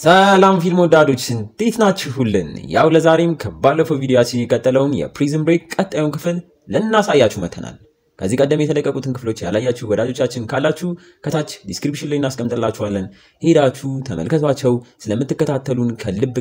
ሰላም ፊልም ወዳጆች እንዴት ናችሁልን? ያው ለዛሬም ከባለፈው ቪዲዮአችን የቀጠለውን የፕሪዝን ብሬክ ቀጣዩን ክፍል ልናሳያችሁ መተናል። ከዚህ ቀደም የተለቀቁትን ክፍሎች ያላያችሁ ወዳጆቻችን ካላችሁ ከታች ዲስክሪፕሽን ላይ እናስቀምጥላችኋለን። ሄዳችሁ ተመልከቷቸው። ስለምትከታተሉን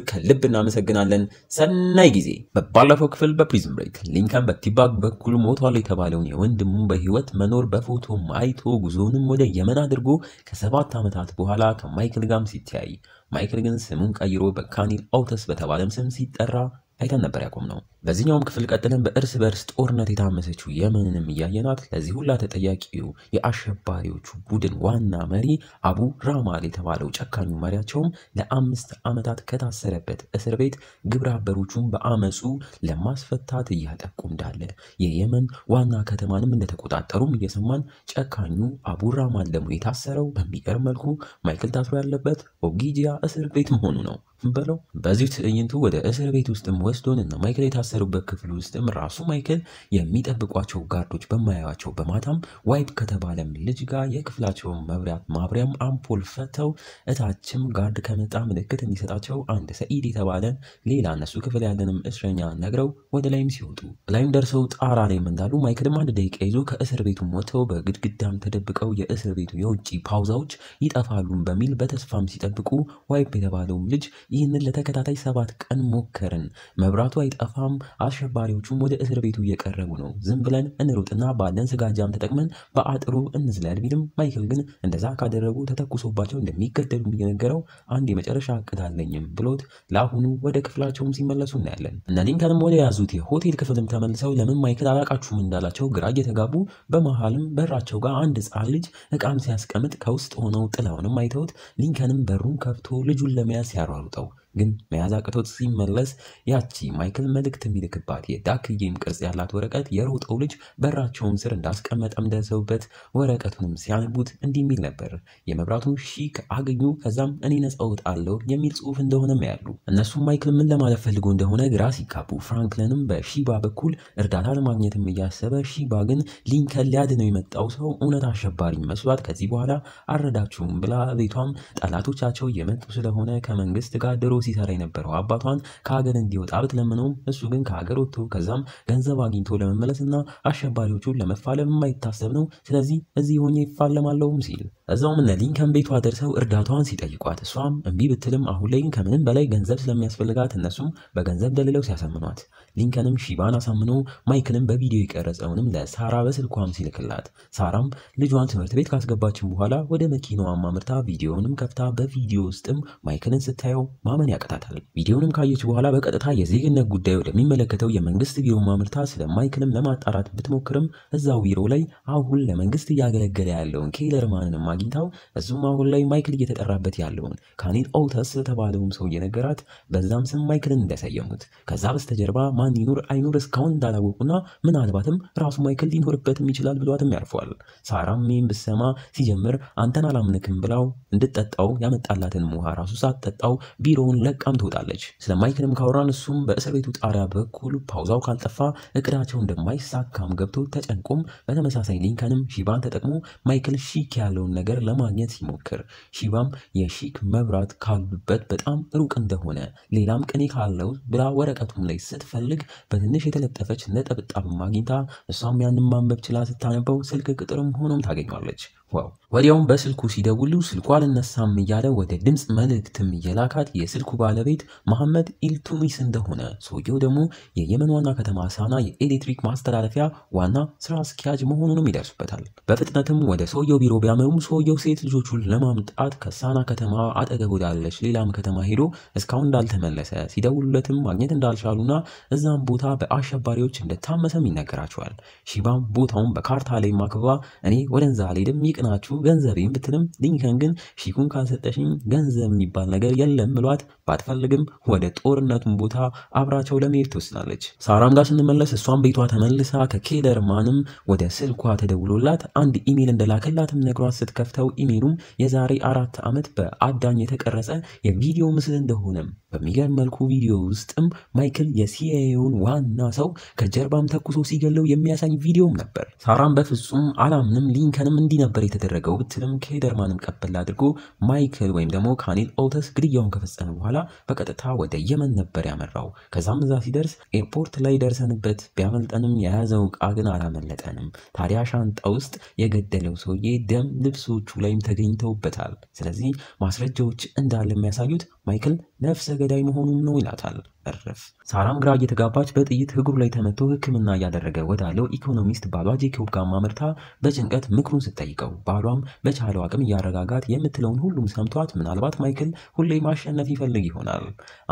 ከልብ እናመሰግናለን። ሰናይ ጊዜ። በባለፈው ክፍል በፕሪዝን ብሬክ ሊንከን በቲባግ በኩል ሞቷል የተባለውን የወንድሙን በህይወት መኖር በፎቶ አይቶ ጉዞውንም ወደ የመን አድርጎ ከ7 ዓመታት በኋላ ከማይክል ጋርም ሲተያይ ማይክል ግን ስሙን ቀይሮ በካኒል ኦተስ በተባለም ስም ሲጠራ አይተን ነበር ያቆምነው። በዚህኛውም ክፍል ቀጥለን በእርስ በርስ ጦርነት የታመሰችው የመንንም እያየናት ለዚህ ሁላ ተጠያቂው የአሸባሪዎቹ ቡድን ዋና መሪ አቡ ራማል የተባለው ጨካኙ መሪያቸውም ለ5 ዓመታት ከታሰረበት እስር ቤት ግብረ አበሮቹን በአመፁ ለማስፈታት እያጠቁ እንዳለ የየመን ዋና ከተማንም እንደተቆጣጠሩም እየሰማን ጨካኙ አቡ ራማል ደግሞ የታሰረው በሚገርም መልኩ ማይክል ታስሮ ያለበት ኦጊጂያ እስር ቤት መሆኑ ነው በለው። በዚህ ትዕይንቱ ወደ እስር ቤት ውስጥም ወስዶንና ማይክል የታሰሩበት ክፍል ውስጥም ራሱ ማይክል የሚጠብቋቸው ጋርዶች በማያዩአቸው በማታም ዋይፕ ከተባለም ልጅ ጋር የክፍላቸውን መብራት ማብሪያም አምፖል ፈተው እታችም ጋርድ ከመጣ ምልክት እንዲሰጣቸው አንድ ሰኢድ የተባለ ሌላ እነሱ ክፍል ያለንም እስረኛ ነግረው ወደ ላይም ሲወጡ ላይም ደርሰው ጣራ ላይም እንዳሉ ማይክልም አንድ ደቂቃ ይዞ ከእስር ቤቱም ወጥተው በግድግዳም ተደብቀው የእስር ቤቱ የውጭ ፓውዛዎች ይጠፋሉም በሚል በተስፋም ሲጠብቁ ዋይፕ የተባለውም ልጅ ይህንን ለተከታታይ 7 ቀን ሞከርን፣ መብራቱ አይጠፋም፣ አሸባሪዎቹም ወደ እስር ቤቱ እየቀረቡ ነው፣ ዝም ብለን እንሩጥና ባለን ስጋጃም ተጠቅመን በአጥሩ እንዝለል ቢልም ማይክል ግን እንደዛ ካደረጉ ተተኩሶባቸው እንደሚገደሉ እየነገረው አንድ የመጨረሻ እቅድ አለኝም ብሎት ለአሁኑ ወደ ክፍላቸውም ሲመለሱ እናያለን። እነ ሊንከንም ወደ ያዙት የሆቴል ክፍልም ተመልሰው ለምን ማይክል አላቃችሁም እንዳላቸው ግራ እየተጋቡ በመሃልም በራቸው ጋር አንድ ሕፃን ልጅ እቃም ሲያስቀምጥ ከውስጥ ሆነው ጥላውንም አይተውት ሊንከንም በሩን ከፍቶ ልጁን ለመያዝ ሲያሯሩጠው ግን መያዝ አቅቶት ሲመለስ ያቺ ማይክል መልእክት የሚልክባት የዳክዬም ቅርጽ ያላት ወረቀት የሮጠው ልጅ በራቸውም ስር እንዳስቀመጠም ደርሰውበት ወረቀቱንም ሲያነቡት እንዲህ የሚል ነበር። የመብራቱን ሺክ አገኙ፣ ከዛም እኔ ነፃ እወጣለሁ የሚል ጽሑፍ እንደሆነም ያሉ። እነሱም ማይክል ምን ለማለት ፈልጎ እንደሆነ ግራ ሲጋቡ ፍራንክሊንም በሺባ በኩል እርዳታ ለማግኘትም እያሰበ ሺባ ግን ሊንከን ሊያድነው የመጣው ሰው እውነት አሸባሪ መስሏት ከዚህ በኋላ አረዳችሁም ብላ ቤቷም ጠላቶቻቸው የመጡ ስለሆነ ከመንግስት ጋር ድሮ ሲሰራ የነበረው አባቷን ከሀገር እንዲወጣ ብትለምነውም እሱ ግን ከሀገር ወጥቶ ከዛም ገንዘብ አግኝቶ ለመመለስና አሸባሪዎቹን ለመፋለም የማይታሰብ ነው፣ ስለዚህ እዚህ ሆኜ ይፋለማለሁም ሲል እዛውም እነ ሊንከን ቤቷ ደርሰው እርዳታዋን ሲጠይቋት እሷም እምቢ ብትልም አሁን ላይ ከምንም በላይ ገንዘብ ስለሚያስፈልጋት እነሱም በገንዘብ ደልለው ሲያሳምኗት ሊንከንም ሺባን አሳምኖ ማይክልም በቪዲዮ የቀረጸውንም ለሳራ በስልኳም ሲልክላት ሳራም ልጇን ትምህርት ቤት ካስገባችን በኋላ ወደ መኪናዋ አምርታ ቪዲዮውንም ከፍታ በቪዲዮ ውስጥም ማይክልን ስታየው ማመን ያቀታታል። ቪዲዮንም ካየች በኋላ በቀጥታ የዜግነት ጉዳይ ወደሚመለከተው የመንግስት ቢሮ ማምርታ ስለ ማይክልም ለማጣራት ብትሞክርም እዛው ቢሮ ላይ አሁን ለመንግስት እያገለገለ ያለውን ኬለርማንንም አግኝታው እሱም አሁን ላይ ማይክል እየተጠራበት ያለውን ካኒል ኦተስ የተባለውም ሰው እየነገራት በዛም ስም ማይክልን እንደሰየሙት ከዛ በስተጀርባ ማን ይኑር አይኑር እስካሁን እንዳላወቁና ምናልባትም ራሱ ማይክል ሊኖርበትም ይችላል ብሏትም ያርፏል። ሳራም ምን ብሰማ ሲጀምር አንተን አላምንክም ብላው እንድትጠጣው ያመጣላትን ውሃ ራሱ ሳትጠጣው ቢሮውን ለቃም ትወጣለች። ስለ ማይክልም ካወራን እሱም በእስር ቤቱ ጣሪያ በኩል ፓውዛው ካልጠፋ እቅዳቸው እንደማይሳካም ገብቶ ተጨንቆም በተመሳሳይ ሊንከንም ሺባን ተጠቅሞ ማይክል ሺክ ያለውን ነገር ለማግኘት ሲሞክር ሺባም የሺክ መብራት ካሉበት በጣም ሩቅ እንደሆነ ሌላም ቅኔ ካለው ብላ ወረቀቱም ላይ ስትፈልግ በትንሽ የተለጠፈች ነጠብጣብ አግኝታ እሷም ያንን ማንበብ ችላ ስታነበው ስልክ ቅጥርም ሆኖም ታገኘዋለች። ዋው! ወዲያውም በስልኩ ሲደውሉ ስልኩ አልነሳም እያለ ወደ ድምጽ መልእክትም እየላካት የስልኩ ባለቤት መሐመድ ኢልቱሚስ እንደሆነ ሰውየው ደግሞ የየመን ዋና ከተማ ሳና የኤሌክትሪክ ማስተላለፊያ ዋና ስራ አስኪያጅ መሆኑንም ይደርሱበታል። በፍጥነትም ወደ ሰውየው ቢሮ ቢያመሩም ሰውየው ሴት ልጆቹን ለማምጣት ከሳና ከተማ አጠገብ ወዳለች ሌላም ከተማ ሄዶ እስካሁን እንዳልተመለሰ ሲደውሉለትም ማግኘት እንዳልቻሉና እዛም ቦታ በአሸባሪዎች እንደታመሰም ይነገራቸዋል። ሺባም ቦታውን በካርታ ላይ ማክባ እኔ ወደዛ አልሄድም ናችሁ ገንዘቤን ብትልም ሊንከን ግን ሺኩን ካልሰጠሽኝ ገንዘብ የሚባል ነገር የለም ብሏት ባትፈልግም ወደ ጦርነቱን ቦታ አብራቸው ለመሄድ ትወስናለች። ሳራም ጋር ስንመለስ እሷም ቤቷ ተመልሳ ከኬለርማንም ወደ ስልኳ ተደውሎላት አንድ ኢሜል እንደላከላትም ነግሯት ስትከፍተው ኢሜሉም የዛሬ 4 ዓመት በአዳኝ የተቀረጸ የቪዲዮ ምስል እንደሆነም በሚገርም መልኩ ቪዲዮ ውስጥም ማይክል የሲአይኤውን ዋና ሰው ከጀርባም ተኩሶ ሲገለው የሚያሳይ ቪዲዮም ነበር። ሳራም በፍጹም አላምንም ሊንከንም እንዲህ ነበር የተደረገው ብትልም ኬደርማንም ቀበል አድርጎ ማይክል ወይም ደግሞ ካኒል ኦተስ ግድያውን ከፈጸመ በኋላ በቀጥታ ወደ የመን ነበር ያመራው። ከዛም እዛ ሲደርስ ኤርፖርት ላይ ደርሰንበት ቢያመልጠንም የያዘው ዕቃ ግን አላመለጠንም። ታዲያ ሻንጣ ውስጥ የገደለው ሰውዬ ደም ልብሶቹ ላይም ተገኝተውበታል። ስለዚህ ማስረጃዎች እንዳለ የሚያሳዩት ማይክል ነፍሰ ገዳይ መሆኑን ነው ይላታል። እርፍ። ሳራም ግራ እየተጋባች በጥይት እግሩ ላይ ተመቶ ሕክምና እያደረገ ወዳለው ኢኮኖሚስት ባሏ ጄኮብ ጋር ማመርታ በጭንቀት ምክሩን ስትጠይቀው ባሏም በቻለው አቅም እያረጋጋት የምትለውን ሁሉም ሰምቷት ምናልባት ማይክል ሁሌ ማሸነፍ ይፈልግ ይሆናል፣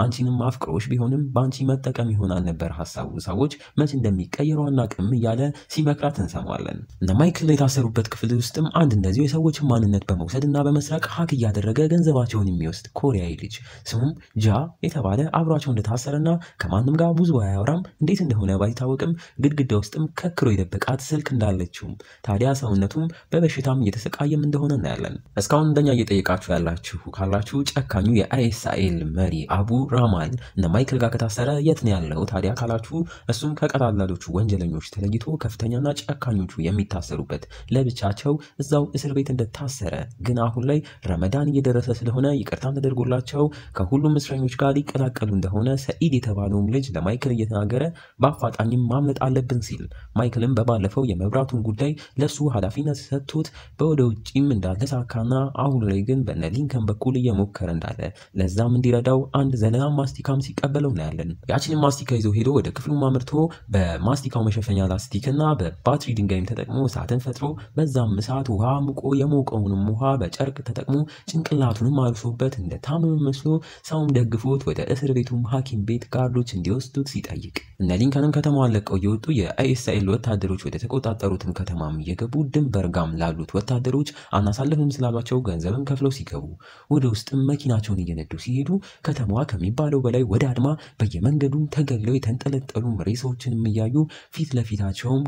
አንቺንም አፍቅሮሽ ቢሆንም በአንቺ መጠቀም ይሆናል ነበር ሀሳቡ፣ ሰዎች መች እንደሚቀየሩ አናውቅም እያለ ሲመክራት እንሰማለን። እነ ማይክል የታሰሩበት ክፍል ውስጥም አንድ እንደዚሁ የሰዎችን ማንነት በመውሰድ እና በመስረቅ ሀክ እያደረገ ገንዘባቸውን የሚወስድ ኮሪያዊ ልጅ ስሙም ጃ የተባለ አብሯቸው እንደታሰረና ከማንም ጋር ብዙ አያወራም፣ እንዴት እንደሆነ ባይታወቅም ግድግዳ ውስጥም ከክሮ የደበቃት ስልክ እንዳለችውም፣ ታዲያ ሰውነቱም በበሽታም እየተሰቃየም እንደሆነ እናያለን። እስካሁን እንደኛ እየጠየቃችሁ ያላችሁ ካላችሁ ጨካኙ የአይኤስአይኤል መሪ አቡ ራማል እነ ማይክል ጋር ከታሰረ የት ነው ያለው ታዲያ ካላችሁ እሱም ከቀላላሎቹ ወንጀለኞች ተለይቶ ከፍተኛና ጨካኞቹ የሚታሰሩበት ለብቻቸው እዛው እስር ቤት እንደታሰረ፣ ግን አሁን ላይ ረመዳን እየደረሰ ስለሆነ ይቅርታ ተደርጎላቸው ከሁሉም እስረኞች ጋር ሊቀላቀሉ እንደሆነ ሰኢድ የተባለውም ልጅ ለማይክል እየተናገረ በአፋጣኝም ማምለጥ አለብን ሲል፣ ማይክልም በባለፈው የመብራቱን ጉዳይ ለሱ ኃላፊነት ሰጥቶት በወደ ውጪም እንዳልተሳካና አሁን ላይ ግን በነ ሊንከን በኩል እየሞከረ እንዳለ ለዛም እንዲረዳው አንድ ዘለላ ማስቲካም ሲቀበለው እናያለን። ያችንም ማስቲካ ይዞ ሄዶ ወደ ክፍሉ አምርቶ በማስቲካው መሸፈኛ ላስቲክና በባትሪ ድንጋይም ተጠቅሞ እሳትን ፈጥሮ በዛም እሳት ውሃ ሙቆ የሞቀውንም ውሃ በጨርቅ ተጠቅሞ ጭንቅላቱንም አልፎበት እንደ ታመመ መስሎ ሰውም ደግፎት ወደ እስር ቤቱም ሐኪም ቤት ጋርዶች እንዲወስዱት ሲጠይቅ፣ እነ ሊንከንም ከተማዋን ለቀው እየወጡ የአይኤስአይኤል ወታደሮች ወደ ተቆጣጠሩትም ከተማም እየገቡ ድንበር ጋም ላሉት ወታደሮች አናሳልፍም ስላሏቸው ገንዘብም ከፍለው ሲገቡ ወደ ውስጥም መኪናቸውን እየነዱ ሲሄዱ ከተማዋ ከሚባለው በላይ ወደ አድማ በየመንገዱም ተገለው የተንጠለጠሉ ሬሳዎችንም እያዩ ፊት ለፊታቸውም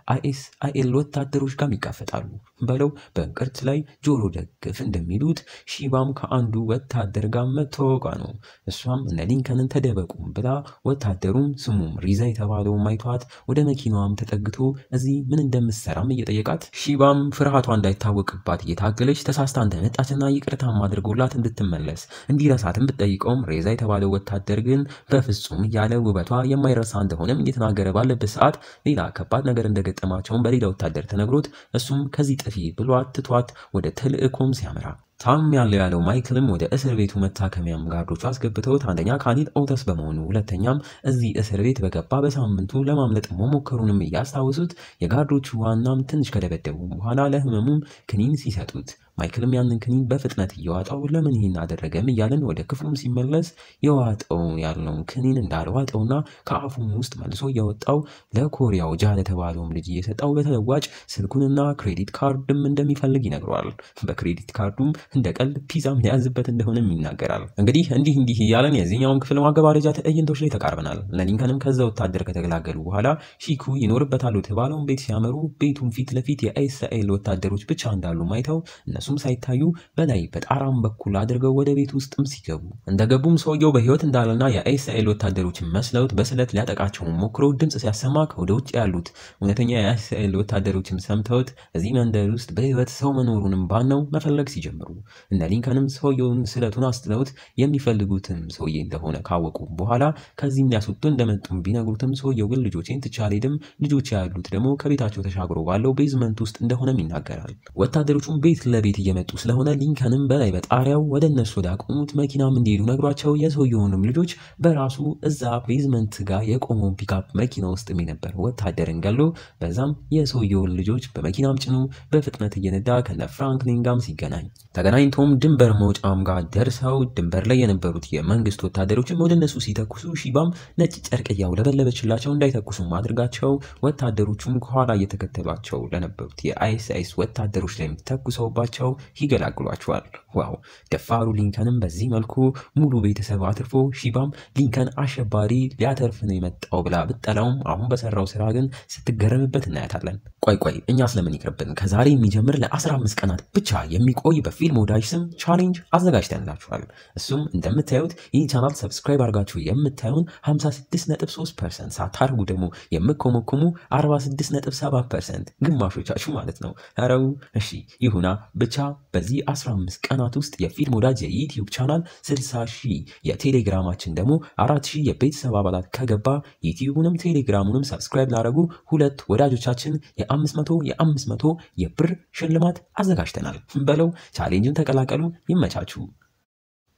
ከአይኤስአይኤል ወታደሮች ጋር ይጋፈጣሉ። በለው በእንቅርት ላይ ጆሮ ደግፍ እንደሚሉት ሺባም ከአንዱ ወታደር ጋር መተዋወቋ ነው። እሷም እነ ሊንከንን ተደበቁም ብላ ወታደሩም ስሙም ሪዛ የተባለው ማይቷት ወደ መኪናዋም ተጠግቶ እዚህ ምን እንደምትሰራም እየጠየቃት፣ ሺባም ፍርሃቷ እንዳይታወቅባት እየታገለች ተሳስታ እንደመጣችና ይቅርታም አድርጎላት እንድትመለስ እንዲረሳትም ብትጠይቀውም ሬዛ የተባለው ወታደር ግን በፍጹም እያለ ውበቷ የማይረሳ እንደሆነም እየተናገረ ባለበት ሰዓት ሌላ ከባድ ነገር እንደገጠማቸውም በሌላ ወታደር ተነግሮት እሱም ከዚህ ጥፊ ብሏት ትቷት ወደ ተልእኮም ሲያመራ ታም ያለው ማይክልም ወደ እስር ቤቱ መታከሚያም ጋርዶቹ አስገብተውት አንደኛ ካኒል ኦተስ በመሆኑ ሁለተኛም እዚህ እስር ቤት በገባ በሳምንቱ ለማምለጥ መሞከሩንም እያስታወሱት የጋርዶቹ ዋናም ትንሽ ከደበደቡ በኋላ ለህመሙም ክኒን ሲሰጡት ማይክልም ያንን ክኒን በፍጥነት እየዋጠው ለምን ይሄን አደረገም እያለን ወደ ክፍሉም ሲመለስ የዋጠው ያለውን ክኒን እንዳልዋጠውና ከአፉም ውስጥ መልሶ እያወጣው ለኮሪያው ጃ ለተባለውም ልጅ እየሰጠው በተለዋጭ ስልኩንና ክሬዲት ካርድም እንደሚፈልግ ይነግረዋል። በክሬዲት ካርዱም እንደ ቀልድ ፒዛም ሊያዝበት እንደሆነም ይናገራል። እንግዲህ እንዲህ እያለን የዚህኛውን ክፍል ማገባደጃ ትዕይንቶች ላይ ተቃርበናል። ለሊንከንም ከዛ ወታደር ከተገላገሉ በኋላ ሺኩ ይኖርበታል የተባለውን ቤት ሲያመሩ ቤቱን ፊት ለፊት የአይኤስአይኤል ወታደሮች ብቻ እንዳሉ ማይተው እነሱም ሳይታዩ በላይ በጣራም በኩል አድርገው ወደ ቤት ውስጥም ሲገቡ እንደገቡም ሰውየው በህይወት እንዳለና የአይኤስአይኤል ወታደሮችን መስለውት በስለት ሊያጠቃቸው ሞክሮ ድምጽ ሲያሰማ ከወደ ውጭ ያሉት እውነተኛ የአይኤስአይኤል ወታደሮችም ሰምተውት እዚህ መንደር ውስጥ በህይወት ሰው መኖሩንም ባነው መፈለግ ሲጀምሩ እነ ሊንከንም ሰውየውን ስለቱን አስጥለውት የሚፈልጉትም ሰውዬ እንደሆነ ካወቁ በኋላ ከዚህም ሊያስወጡ እንደመጡም ቢነግሩትም ሰውየው ግን ልጆቼን ትቼ አልሄድም፣ ልጆቼ ያሉት ደግሞ ከቤታቸው ተሻግሮ ባለው ቤዝመንት ውስጥ እንደሆነም ይናገራል። ወታደሮቹም ቤት ለቤት እየመጡ ስለሆነ ሊንከንም በላይ በጣሪያው ወደ እነሱ ወዳቆሙት መኪናም እንዲሄዱ ነግሯቸው የሰውየውንም ልጆች በራሱ እዛ ቤዝመንት ጋር የቆመው ፒካፕ መኪና ውስጥ የነበረ ወታደርን ገሎ በዛም የሰውየውን ልጆች በመኪናም ጭኑ በፍጥነት እየነዳ ከነ ፍራንክሊን ጋርም ሲገናኝ ተገናኝቶም ድንበር መውጫም ጋር ደርሰው ድንበር ላይ የነበሩት የመንግስት ወታደሮችም ወደ እነሱ ሲተኩሱ ሺባም ነጭ ጨርቅ እያውለበለበችላቸው እንዳይተኩሱ ማድረጋቸው ወታደሮቹም ከኋላ እየተከተሏቸው ለነበሩት የአይኤስአይኤስ ወታደሮች ላይ ተኩሰውባቸው ከሞታቸው ይገላግሏቸዋል። ዋው! ደፋሩ ሊንከንም በዚህ መልኩ ሙሉ ቤተሰብ አትርፎ ሺባም ሊንከን አሸባሪ ሊያተርፍ ነው የመጣው ብላ ብጠላውም አሁን በሰራው ስራ ግን ስትገረምበት እናያታለን። ቆይ እኛ ስለምን ይቅርብን፣ ከዛሬ የሚጀምር ለ15 ቀናት ብቻ የሚቆይ በፊልም ወዳጅ ስም ቻሌንጅ አዘጋጅተንላችኋል። እሱም እንደምታዩት ይህ ቻናል ሰብስክራይብ አድርጋችሁ የምታዩን 56.3% ሳታርጉ ደግሞ የምኮመኩሙ 46.7% ግማሾቻችሁ ማለት ነው። አረው እሺ ይሁና ብቻ በዚህ 15 ቀናት ውስጥ የፊልም ወዳጅ የዩቲዩብ ቻናል 60,000 የቴሌግራማችን ደግሞ 4,000 የቤተሰብ አባላት ከገባ ዩቲዩብንም ቴሌግራሙንም ሰብስክራይብ ላደረጉ ሁለት ወዳጆቻችን የ500 የብር ሽልማት አዘጋጅተናል። በለው ቻሌንጅን ተቀላቀሉ። ይመቻችሁ።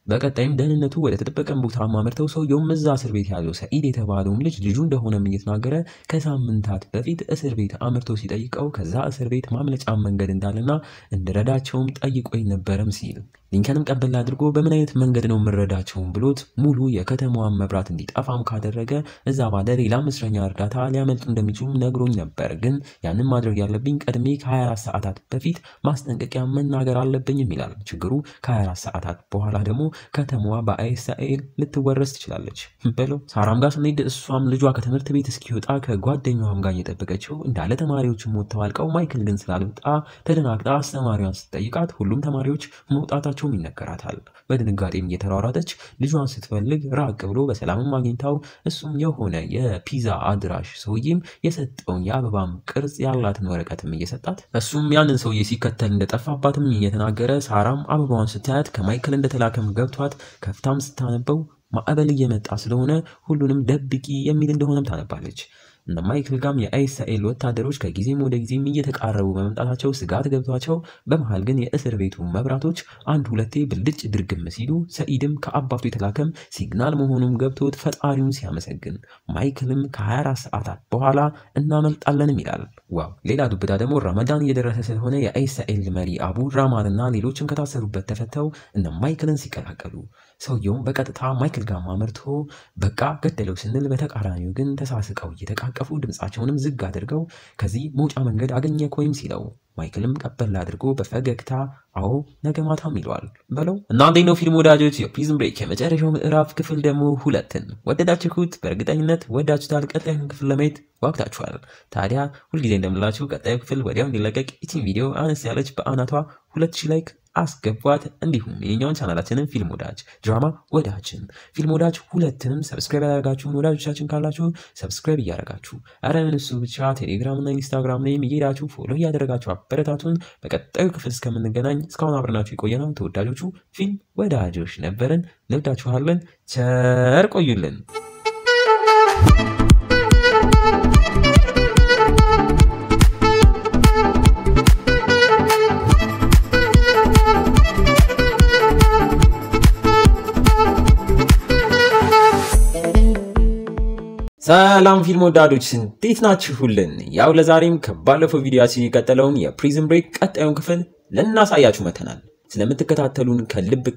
በቀጣይም ደህንነቱ ወደ ተደበቀን ቦታ አማርተው ሰውየውም እዛ እስር ቤት ያለው ሰኢድ የተባለውም ልጁ እንደሆነም እየተናገረ ከሳምንታት በፊት እስር ቤት አምርቶ ሲጠይቀው ከዛ እስር ቤት ማምለጫ መንገድ እንዳለና እንድረዳቸውም ጠይቆኝ ነበረም ሲል ሊንከንም ቀበል አድርጎ በምን አይነት መንገድ ነው የምረዳቸውም ብሎት ሙሉ የከተማዋን መብራት እንዲጠፋም ካደረገ እዛ ባለ ሌላ እስረኛ እርዳታ ሊያመልጡ እንደሚችሉ ነግሮኝ ነበር። ግን ያንን ማድረግ ያለብኝ ቀድሜ ከ24 ሰዓታት በፊት ማስጠንቀቂያ መናገር አለብኝም ይላል። ችግሩ ከ24 ሰዓታት በኋላ ደግሞ ከተማዋ በአይኤስአኤል ልትወረስ ትችላለች በለው። ሳራም ጋር ስንሄድ እሷም ልጇ ከትምህርት ቤት እስኪወጣ ከጓደኛዋም ጋር እየጠበቀችው እንዳለ ተማሪዎችም ወጥተው አልቀው ማይክል ግን ስላልወጣ ተደናግጣ አስተማሪዋን ስትጠይቃት ሁሉም ተማሪዎች መውጣታቸውም ይነገራታል። በድንጋጤም እየተሯሯጠች ልጇን ስትፈልግ ራቅ ብሎ በሰላምም አግኝታው እሱም የሆነ የፒዛ አድራሽ ሰውዬም የሰጠውን የአበባም ቅርጽ ያላትን ወረቀትም እየሰጣት እሱም ያንን ሰውዬ ሲከተል እንደጠፋባትም እየተናገረ ሳራም አበባዋን ስታያት ከማይክል እንደተላከም ገብቷት ከፍታም ስታነበው ማዕበል እየመጣ ስለሆነ ሁሉንም ደብቂ የሚል እንደሆነም ታነባለች። እነ ማይክል ጋም የአይኤስአኤል ወታደሮች ከጊዜም ወደ ጊዜም እየተቃረቡ በመምጣታቸው ስጋት ገብቷቸው በመሃል ግን የእስር ቤቱ መብራቶች አንድ ሁለቴ ብልጭ ድርግም ሲሉ ሰኢድም ከአባቱ የተላከም ሲግናል መሆኑም ገብቶት ፈጣሪውን ሲያመሰግን ማይክልም ከ24 ሰዓታት በኋላ እናመልጣለንም ይላል። ዋው! ሌላ ዱብዳ ደግሞ ረመዳን እየደረሰ ስለሆነ የአይኤስአኤል መሪ አቡ ራማንና ሌሎችም ከታሰሩበት ተፈተው እነ ማይክልን ሲቀላቀሉ ሰውየውም በቀጥታ ማይክል ጋር አመርቶ በቃ ገደለው ስንል በተቃራኒው ግን ተሳስቀው እየተቃቀፉ ድምጻቸውንም ዝግ አድርገው ከዚህ መውጫ መንገድ አገኘክ ወይም ሲለው ማይክልም ቀበል አድርጎ በፈገግታ አዎ ነገ ማታም ይለዋል በለው። እናንተ ነው ፊልም ወዳጆች የፕሪዝን ብሬክ የመጨረሻው ምዕራፍ ክፍል ደግሞ 2ን ወደዳችሁት? በእርግጠኝነት ወዳችሁታል። ቀጣዩን ክፍል ለማየት ዋግታችኋል። ታዲያ ሁልጊዜ እንደምላችሁ ቀጣዩ ክፍል ወዲያው እንዲለቀቅ ይቺን ቪዲዮ አነስ ያለች በአናቷ 2000 ላይክ አስገቧት። እንዲሁም የኛውን ቻናላችንን ፊልም ወዳጅ ድራማ ወዳጅን ፊልም ወዳጅ ሁለትንም ሰብስክራይብ ያደረጋችሁን ወዳጆቻችን ካላችሁ ሰብስክራይብ እያደረጋችሁ አረ ምን እሱ ብቻ ቴሌግራም እና ኢንስታግራም ላይ እየሄዳችሁ ፎሎ እያደረጋችሁ አበረታቱን። በቀጣዩ ክፍል እስከምንገናኝ እስካሁን አብረናችሁ የቆየነው ተወዳጆቹ ፊልም ወዳጆች ነበርን። እንወዳችኋለን። ቸር ቆዩልን። ሰላም ፊልም ወዳጆች እንዴት ናችሁልን? ያው ለዛሬም ከባለፈው ቪዲዮአችን የቀጠለውን የፕሪዝን ብሬክ ቀጣዩን ክፍል ልናሳያችሁ መተናል። ስለምትከታተሉን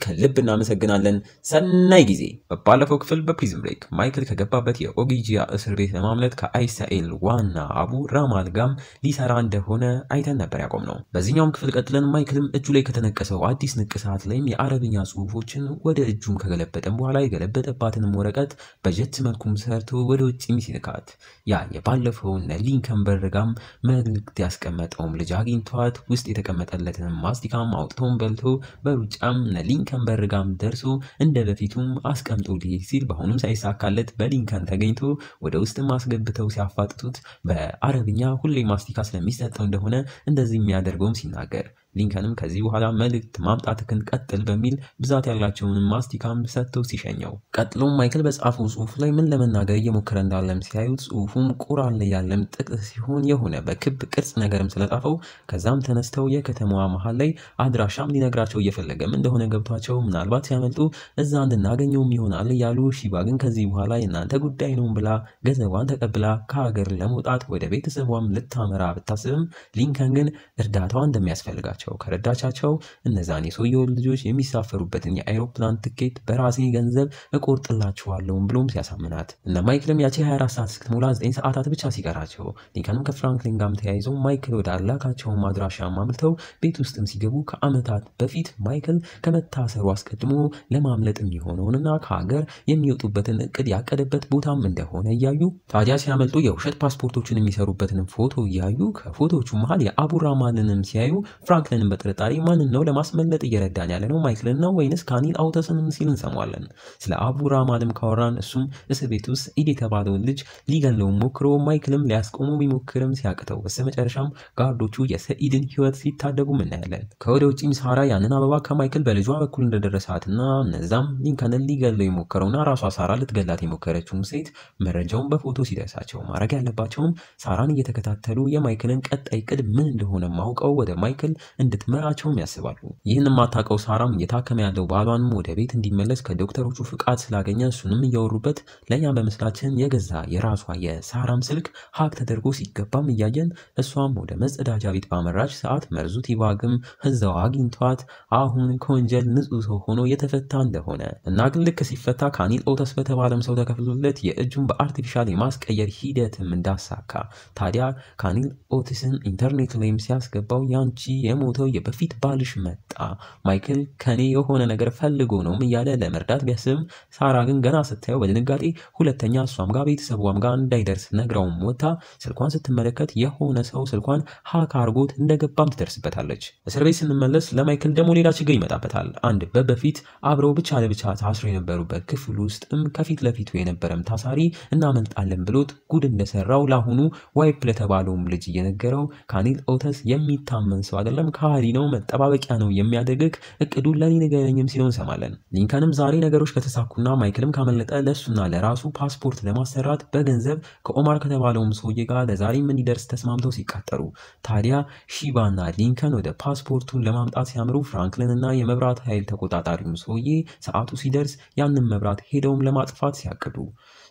ከልብ እናመሰግናለን። ሰናይ ጊዜ። በባለፈው ክፍል በፕሪዝን ብሬክ ማይክል ከገባበት የኦጊጂያ እስር ቤት ለማምለጥ ከአይኤስአኤል ዋና አቡ ራማል ጋም ሊሰራ እንደሆነ አይተን ነበር ያቆምነው። በዚህኛውም ክፍል ቀጥለን ማይክልም እጁ ላይ ከተነቀሰው አዲስ ንቅሳት ላይም የአረብኛ ጽሑፎችን ወደ እጁም ከገለበጠን በኋላ የገለበጠባትንም ወረቀት በጀት መልኩም ሰርቶ ወደ ውጭም ሲልካት ያ የባለፈውን ሊንከን በርጋም መልእክት ያስቀመጠውም ልጅ አግኝቷት ውስጥ የተቀመጠለትን ማስቲካም አውጥቶም በልቶ በሩጫም ሊንከን በርጋም ደርሶ እንደ በፊቱም አስቀምጦ ሊሄድ ሲል በአሁኑም ሳይሳካለት በሊንከን ተገኝቶ ወደ ውስጥም አስገብተው ሲያፋጥጡት በአረብኛ ሁሌ ማስቲካ ስለሚሰጠው እንደሆነ እንደዚህ የሚያደርገውም ሲናገር ሊንከንም ከዚህ በኋላ መልእክት ማምጣትክን ቀጥል በሚል ብዛት ያላቸውን ማስቲካም ሰጥተው ሲሸኘው ቀጥሎም ማይክል በጻፈው ጽሑፍ ላይ ምን ለመናገር እየሞከረ እንዳለም ሲያዩት ጽሑፉም ቁርአን ላይ ያለም ጥቅስ ሲሆን የሆነ በክብ ቅርጽ ነገርም ስለጻፈው ከዛም ተነስተው የከተማዋ መሃል ላይ አድራሻም ሊነግራቸው እየፈለገም እንደሆነ ገብቷቸው ምናልባት ሲያመልጡ እዛ እንድናገኘውም ይሆናል እያሉ ሺባ ግን ከዚህ በኋላ የእናንተ ጉዳይ ነው ብላ ገንዘቧን ተቀብላ ከሀገር ለመውጣት ወደ ቤተሰቧም ልታመራ ብታስብም ሊንከን ግን እርዳታዋ እንደሚያስፈልጋቸው ከረዳቻቸው እነዛን የሰውየው ልጆች የሚሳፈሩበትን የአይሮፕላን ትኬት በራሴ ገንዘብ እቆርጥላችኋለሁ ብሎም ሲያሳምናት እነ ማይክልም ያቺ 24 ሰዓት እስክትሞላ 9 ሰዓታት ብቻ ሲቀራቸው ሊንከንም ከፍራንክሊን ጋር ተያይዘው ማይክል ወደ አላካቸው ማድራሻ ማምልተው ቤት ውስጥም ሲገቡ ከአመታት በፊት ማይክል ከመታሰሩ አስቀድሞ ለማምለጥ የሚሆነውንና ከሀገር የሚወጡበትን እቅድ ያቀደበት ቦታም እንደሆነ እያዩ ታዲያ ሲያመልጡ የውሸት ፓስፖርቶችን የሚሰሩበትን ፎቶ እያዩ ከፎቶዎቹ መሃል የአቡራማንንም ሲያዩ ፍራንክሊንን በጥርጣሬ ማንን ነው ለማስመለጥ እየረዳን ያለ ነው ማይክልን ነው ወይንስ ካኒል አውተስንም ሲል እንሰማለን። ስለ አቡራማንም ካወራን እሱም እስር ቤት ውስጥ ኢድ የተባለውን ልጅ ሊገለው ሞክሮ ማይክልም ሊያስቆሙ ቢሞክርም ሲያቅተው በስተመጨረሻም ጋርዶቹ የሰኢድን ህይወት ሲታደጉ እናያለን። ከወደ ውጪም ሳራ ያንን አበባ ከማይክል በልጇ በኩል እንደደረሳትና እነዛም ሊንከንን ሊገለው የሞከረውና ራሷ ሳራ ልትገላት የሞከረችውን ሴት መረጃውን በፎቶ ሲደርሳቸው ማድረግ ያለባቸውም ሳራን እየተከታተሉ የማይክልን ቀጣይ ቅድ ምን እንደሆነ ማውቀው ወደ ማይክል እንድትመራቸውም ያስባሉ። ይህን የማታውቀው ሳራም እየታከመ ያለው ባሏንም ወደ ቤት እንዲመለስ ከዶክተሮቹ ፍቃድ ስላገኘ እሱንም እያወሩበት ለኛ በመስላችን የገዛ የራሷ የሳራም ስልክ ሀክ ተደርጎ ሲገባም እያየን እሷም ወደ መጸዳጃ ቤት ባመራች ሰዓት መርዙ ቲባግም እዛው አግኝቷት አሁን ከወንጀል ንጹህ ሰው ሆኖ የተፈታ እንደሆነ እና ግን ልክ ሲፈታ ካኒል ኦተስ በተባለም ሰው ተከፍሎለት የእጁን በአርቲፊሻል የማስቀየር ሂደትም እንዳሳካ ታዲያ ካኒል ኦተስን ኢንተርኔት ላይም ሲያስገባው ያንቺ የሞተው የበፊት ባልሽ መጣ ማይክል ከኔ የሆነ ነገር ፈልጎ ነው እያለ ለመርዳት ቢያስብም ሳራ ግን ገና ስታየው በድንጋጤ ሁለተኛ እሷም ጋር ቤተሰቧም ጋር እንዳይደርስ ነግራውም ወጣ ስልኳን ስትመለከት የሆነ ሰው ስልኳን ሀክ አርጎት እንደገባም ትደርስበታለች። እስር ቤት ስንመለስ ለማይክል ደግሞ ሌላ ችግር ይመጣበታል። አንድ በፊት አብረው ብቻ ለብቻ ታስሮ የነበሩበት ክፍል ውስጥም ከፊት ለፊቱ የነበረም ታሳሪ እናመልጣለን ብሎት ጉድ እንደሰራው ለአሁኑ ዋይፕ ለተባለውም ልጅ እየነገረው ካኒል ኦተስ የሚታመን ሰው አይደለም ከሃዲ ነው መጠባበቂያ ነው የሚያደግግ እቅዱን ለኔ ንገረኝም ሲለው እንሰማለን። ሊንከንም ዛሬ ነገሮች ከተሳኩና ማይክልም ካመለጠ ለሱና ለራሱ ፓስፖርት ለማሰራት በገንዘብ ከኦማር ከተባለውም ሰውዬ ጋር ለዛሬም እንዲደርስ ተስማምተው ሲቃጠሩ ታዲያ ሺባና ሊንከን ወደ ፓስፖርቱን ለማምጣት ሲያምሩ ፍራንክሊንና የመብራት ኃይል ተቆጣጣሪው ሰውዬ ሰዓቱ ሲደርስ ያንን መብራት ሄደውም ለማጥፋት ሲያቅዱ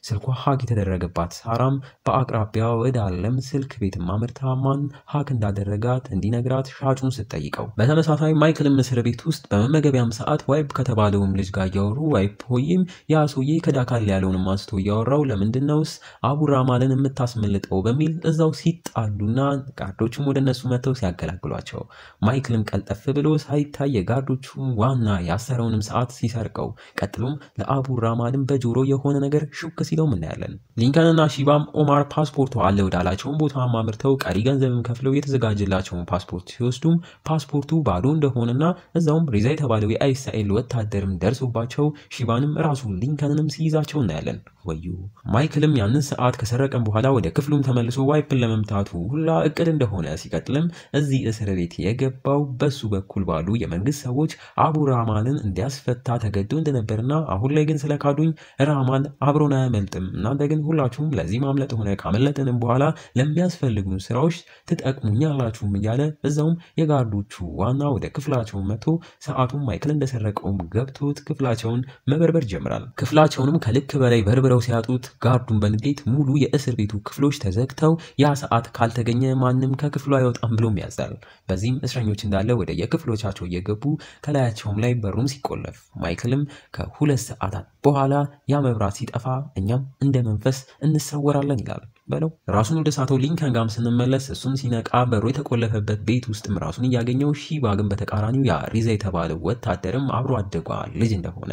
ስልኳ ሀክ የተደረገባት ሳራም በአቅራቢያ ወዳለም ስልክ ቤት ማምርታ ማን ሀክ እንዳደረጋት እንዲነግራት ሻጩን ስትጠይቀው በተመሳሳይ ማይክልም እስር ቤት ውስጥ በመመገቢያም ሰዓት ዋይፕ ከተባለውም ልጅ ጋር እያወሩ ዋይፕ ሆይም ያ ሰውዬ ከዳካል ያለውንም አንስቶ እያወራው ለምንድነውስ አቡራማልን የምታስመልጠው በሚል እዛው ሲጣሉና ጋርዶቹም ወደ እነሱ መተው ሲያገላግሏቸው ማይክልም ቀልጠፍ ብሎ ሳይታይ የጋርዶቹ ዋና ያሰረውንም ሰዓት ሲሰርቀው ቀጥሎም ለአቡራማልን በጆሮ የሆነ ነገር ሹክ ሲለው እናያለን። ሊንከንና ሺባም ኦማር ፓስፖርቱ አለ ወዳላቸውን ቦታ ማምርተው ቀሪ ገንዘብም ከፍለው የተዘጋጀላቸውን ፓስፖርት ሲወስዱም ፓስፖርቱ ባዶ እንደሆነና እዛውም ሪዛ የተባለው የአይስራኤል ወታደርም ደርሶባቸው ሺባንም ራሱ ሊንከንንም ሲይዛቸው እናያለን። ወዩ ማይክልም ያንን ሰዓት ከሰረቀም በኋላ ወደ ክፍሉም ተመልሶ ዋይፕን ለመምታቱ ሁላ እቅድ እንደሆነ ሲቀጥልም እዚህ እስር ቤት የገባው በሱ በኩል ባሉ የመንግስት ሰዎች አቡራማንን እንዲያስፈታ ተገዶ እንደነበርና አሁን ላይ ግን ስለካዱኝ ራማን አብሮና መልጥም እናንተ ግን ሁላችሁም ለዚህ ማምለጥ ሆነ ካመለጥንም በኋላ ለሚያስፈልጉን ስራዎች ትጠቅሙኛላችሁም እያለ እዛውም የጋርዶቹ ዋና ወደ ክፍላቸው መጥቶ ሰዓቱን ማይክል እንደሰረቀውም ገብቶት ክፍላቸውን መበርበር ጀምራል። ክፍላቸውንም ከልክ በላይ በርብረው ሲያጡት ጋርዱን በንዴት ሙሉ የእስር ቤቱ ክፍሎች ተዘግተው ያ ሰዓት ካልተገኘ ማንም ከክፍሉ አይወጣም ብሎም ያዛል። በዚህም እስረኞች እንዳለ ወደ የክፍሎቻቸው እየገቡ ከላያቸውም ላይ በሩም ሲቆለፍ ማይክልም ከሁለት ሰዓታት በኋላ ያ መብራት ሲጠፋ እኛም እንደ መንፈስ እንሰወራለን ይላል። በለው ራሱን ወደ ሳተው ሊንከን ጋም ስንመለስ እሱም ሲነቃ በሩ የተቆለፈበት ቤት ውስጥም ራሱን ያገኘው ሺባ ግን በተቃራኒው ያ ሪዛ የተባለው ወታደርም አብሮ አደጓ ልጅ እንደሆነ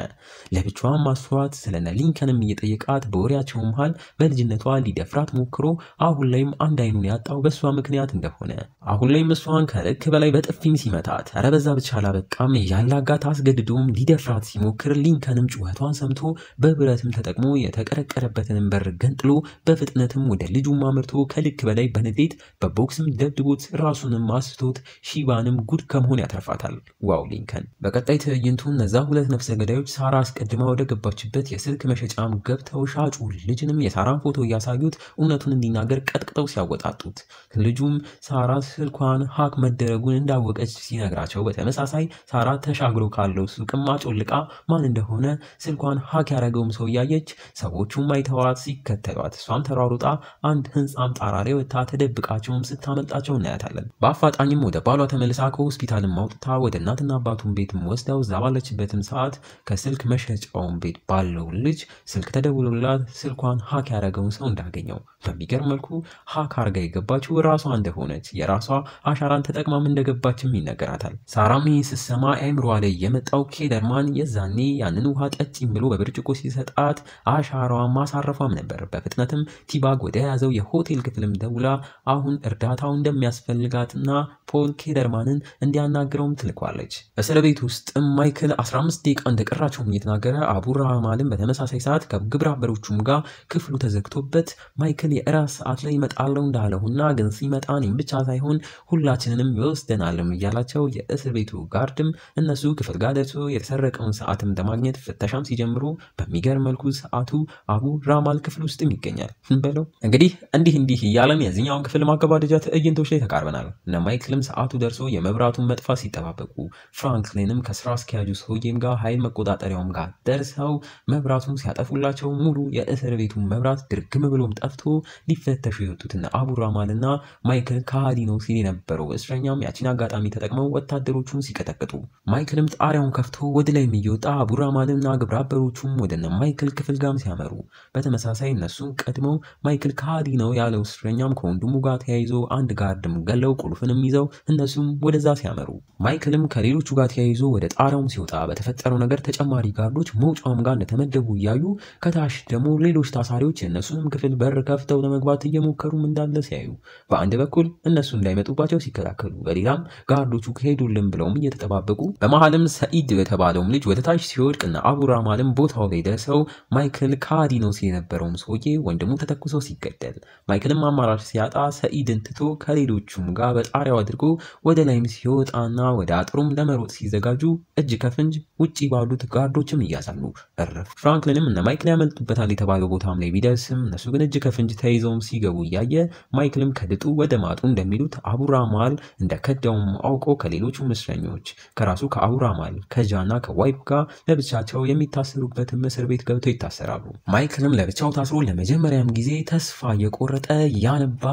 ለብቻዋ ማስዋት ስለነ ሊንከንም እየጠየቃት በወሬያቸው መሃል በልጅነቷ ሊደፍራት ሞክሮ አሁን ላይም አንድ አይኑን ያጣው በሷ ምክንያት እንደሆነ አሁን ላይም እሷን ከልክ በላይ በጥፊም ሲመታት አረበዛ ብቻ አላበቃም ያላጋት አስገድዶም ሊደፍራት ሲሞክር ሊንከንም ጩኸቷን ሰምቶ በብረትም ተጠቅሞ የተቀረቀረበትን በር ገንጥሎ በፍጥነትም ወደ ልጁ ማምርቶ ከልክ በላይ በንዴት በቦክስም ደብድቦት ራሱንም አስቶት ሺባንም ጉድ ከመሆን ያተርፋታል። ዋው ሊንከን በቀጣይ ትዕይንቱ እነዛ ሁለት ነፍሰ ገዳዮች ሳራ አስቀድማ ወደ ገባችበት የስልክ መሸጫም ገብተው ሻጩ ልጅንም የሳራን ፎቶ እያሳዩት እውነቱን እንዲናገር ቀጥቅጠው ሲያወጣጡት ልጁም ሳራ ስልኳን ሀክ መደረጉን እንዳወቀች ሲነግራቸው በተመሳሳይ ሳራ ተሻግሮ ካለው ሱቅም አጮልቃ ማን እንደሆነ ስልኳን ሀክ ያደረገውም ሰው እያየች ሰዎቹም አይተዋት ሲከተሏት እሷም ተሯሩጣ አንድ ህንፃም ጣራ ላይ ወጥታ ተደብቃቸውም ስታመልጣቸው እናያታለን። በአፋጣኝም ወደ ባሏ ተመልሳ ከሆስፒታልም አውጥታ ወደ እናትና አባቱን ቤትም ወስዳው እዛ ባለችበትም ሰዓት ከስልክ መሸጫውን ቤት ባለው ልጅ ስልክ ተደውሎላት ስልኳን ሀክ ያደረገውን ሰው እንዳገኘው በሚገርም መልኩ ሀክ አርጋ የገባችው ራሷ እንደሆነች የራሷ አሻራን ተጠቅማም እንደገባችም ይነገራታል። ሳራም ስትሰማ አእምሮዋ ላይ የመጣው ኬደርማን የዛኔ ያንን ውሃ ጠጪም ብሎ በብርጭቆ ሲሰጣት አሻራዋን ማሳረፏም ነበር። በፍጥነትም ቲባግ ወደ ያዘው የሆቴል ክፍልም ደውላ አሁን እርዳታው እንደሚያስፈልጋትና ፖል ኬደርማንን እንዲያናግረውም ትልኳለች። እስር ቤት ውስጥ ማይክል 15 ደቂቃ እንደቀራቸውም እየተናገረ አቡራማልም በተመሳሳይ ሰዓት ከግብረ አበሮቹም ጋር ክፍሉ ተዘግቶበት ማይክል የእራት ሰዓት ላይ ይመጣለው እንዳለውና ግን ሲመጣ እኔም ብቻ ሳይሆን ሁላችንንም ይወስደናልም እያላቸው የእስር ቤቱ ጋርድም እነሱ ክፍል ጋር ደርሶ የተሰረቀውን ሰዓትም ለማግኘት ፍተሻም ሲጀምሩ በሚገርም መልኩ ሰዓቱ አቡራማል ክፍል ውስጥም ይገኛል በለው። እንግዲህ እንዲህ እያለን የዚህኛውን ክፍል ማገባደጃ ትዕይንቶች ላይ ተቃርበናል። እነ ማይክልም ሰዓቱ ደርሶ የመብራቱን መጥፋት ሲጠባበቁ ፍራንክሊንም ከስራ አስኪያጁ ሰውዬም ጋር ኃይል መቆጣጠሪያውም ጋር ደርሰው መብራቱን ሲያጠፉላቸው ሙሉ የእስር ቤቱን መብራት ድርግም ብሎም ጠፍቶ ሊፈተሹ የወጡትና አቡራማልና ማይክል ከሃዲ ነው ሲል የነበረው እስረኛም ያቺን አጋጣሚ ተጠቅመው ወታደሮቹን ሲቀጠቅጡ ማይክልም ጣሪያውን ከፍቶ ወደ ላይ እየወጣ አቡራማልና ግብረ አበሮቹም ወደነ ማይክል ክፍል ጋም ሲያመሩ በተመሳሳይ እነሱን ቀድመው ማይክል ከሃዲ ነው ያለው እስረኛም ከወንድሙ ጋር ተያይዞ አንድ ጋርድም ገለው ቁልፍንም ይዘው እነሱም ወደዛ ሲያመሩ ማይክልም ከሌሎቹ ጋር ተያይዞ ወደ ጣሪያውም ሲወጣ በተፈጠረው ነገር ተጨማሪ ጋርዶች መውጫውም ጋር እንደተመደቡ እያዩ ከታች ደግሞ ሌሎች ታሳሪዎች የእነሱንም ክፍል በር ከፍተው ለመግባት እየሞከሩም እንዳለ ሲያዩ በአንድ በኩል እነሱ እንዳይመጡባቸው ሲከላከሉ በሌላም ጋርዶቹ ከሄዱልን ብለውም እየተጠባበቁ በመሃልም ሰኢድ የተባለውም ልጅ ወደ ታች ሲወድቅና አቡራማልም ቦታው ላይ ደርሰው ማይክል ከሃዲ ነው ሲል የነበረውም ሰውዬ ወንድሙ ተተኩሶ ሲገደል ማይክልም አማራጭ ሲያጣ ሰኢድን ትቶ ከሌሎቹም ጋር በጣሪያው አድርጎ ወደ ላይም ሲወጣና ወደ አጥሩም ለመሮጥ ሲዘጋጁ እጅ ከፍንጅ ውጪ ባሉት ጋርዶችም እያሳሉ እረፍ። ፍራንክሊንም እነ ማይክል ያመልጡበታል የተባለው ቦታም ላይ ቢደርስም እነሱ ግን እጅ ከፍንጅ ተይዘውም ሲገቡ እያየ ማይክልም ከድጡ ወደ ማጡ እንደሚሉት አቡራማል እንደከዳውም አውቆ ከሌሎቹ እስረኞች ከራሱ ከአቡራማል ከጃና ከዋይፕ ጋር ለብቻቸው የሚታሰሩበትም እስር ቤት ገብተው ይታሰራሉ። ማይክልም ለብቻው ታስሮ ለመጀመሪያም ጊዜ ተስፋ የቆረጠ ያነባ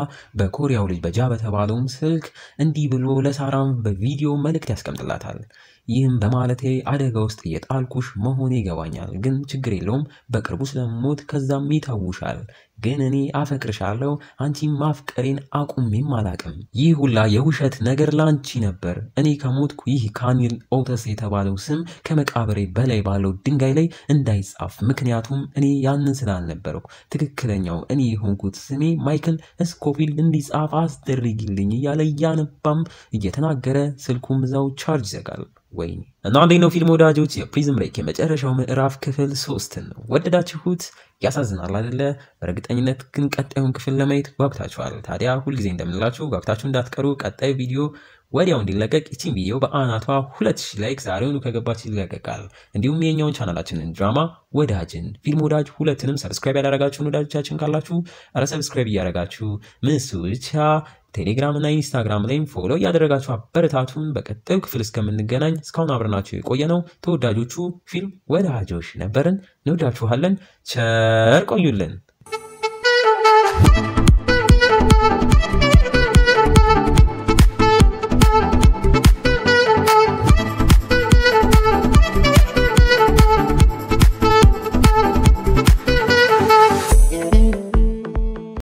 በኮሪያው ልጅ በጃ በተባለውም ስልክ እንዲህ ብሎ ለሳራም በቪዲዮ መልእክት ያስቀምጥላታል። ይህም በማለቴ አደጋ ውስጥ የጣልኩሽ መሆኔ ይገባኛል፣ ግን ችግር የለውም በቅርቡ ስለሞት ከዛም ይተውሻል፣ ግን እኔ አፈቅርሻለሁ፣ አንቺም ማፍቀሬን አቁሜም አላቅም። ይህ ሁላ የውሸት ነገር ላንቺ ነበር። እኔ ከሞትኩ ይህ ካኒል ኦተስ የተባለው ስም ከመቃብሬ በላይ ባለው ድንጋይ ላይ እንዳይጻፍ፣ ምክንያቱም እኔ ያንን ስላልነበረው ትክክለኛው እኔ የሆንኩት ስሜ ማይክል ስኮፊል እንዲጻፍ አስደርጊልኝ እያለ እያነባም እየተናገረ ስልኩም እዛው ቻርጅ ይዘጋል። ወይኔ እና እንዴት ነው ፊልም ወዳጆች? የፕሪዝን ብሬክ የመጨረሻው ምዕራፍ ክፍል 3 ነው። ወደዳችሁት? ያሳዝናል አይደለ? በእርግጠኝነት ግን ቀጣዩን ክፍል ለማየት ጓጉታችኋል። ታዲያ ሁልጊዜ እንደምንላችሁ ጓጉታችሁ እንዳትቀሩ። ቀጣዩ ቪዲዮ ወዲያው እንዲለቀቅ ይቺን ቪዲዮ በአናቷ 2000 ላይክ ዛሬውኑ ከገባች ይለቀቃል። እንዲሁም የኛውን ቻናላችንን ድራማ ወዳጅን ፊልም ወዳጅ ሁለቱንም ሰብስክራይብ ያደረጋችሁን ወዳጆቻችን ካላችሁ አረ ሰብስክራይብ እያደረጋችሁ ምንሱ ብቻ ቴሌግራም እና ኢንስታግራም ላይም ፎሎ እያደረጋችሁ አበረታቱን። በቀጣዩ ክፍል እስከምንገናኝ እስካሁን አብረናችሁ የቆየነው ተወዳጆቹ ፊልም ወዳጆች ነበርን። እንወዳችኋለን። ቸር ቆዩልን።